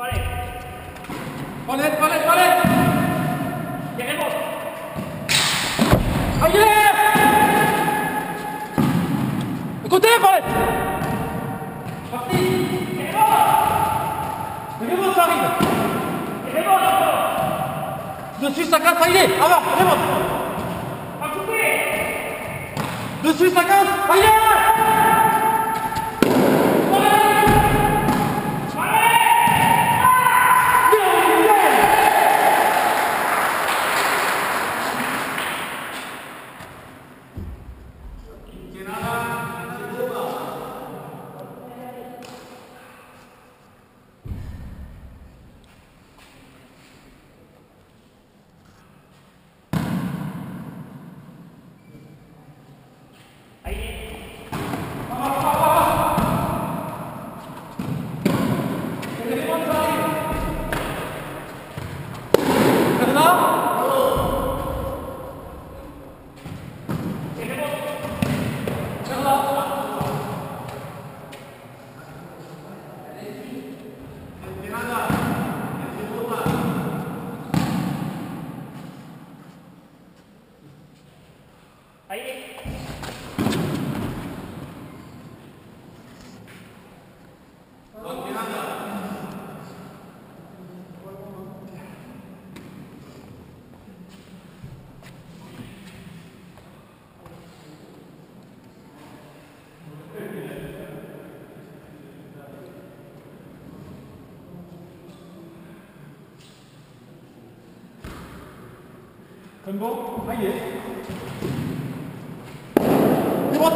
Balik. Jangan bos. Ayo. Écoutez, balik. Parti. Jangan bos arrive. Dessus sa casse, ça y est. Avant, allez bos. Dessus sa casse, aïe. C'est bon, ça y est. C'est bon.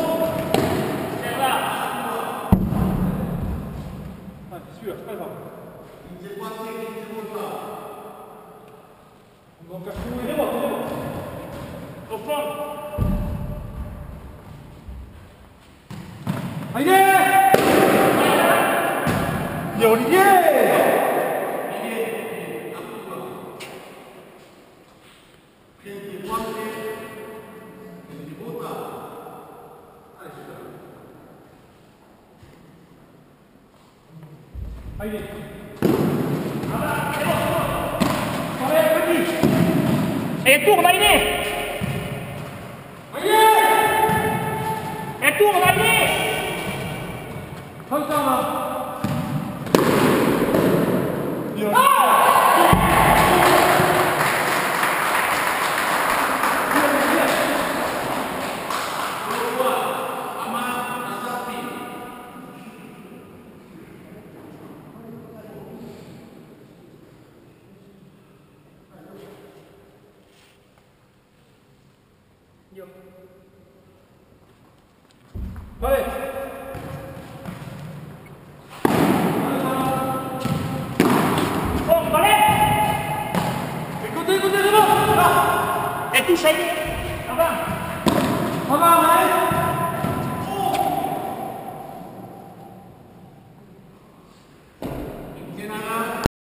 C'est là. Ah, c'est sûr, c'est pas grave. On va faire tout. C'est bon. Au fond. Allez. Olivier. Allez. Et tourne, allez. Et tourne, allez. Comme ça, là. Yo. Balik. Oh, balik. Écoutez, c'est bon. Et touche à lui.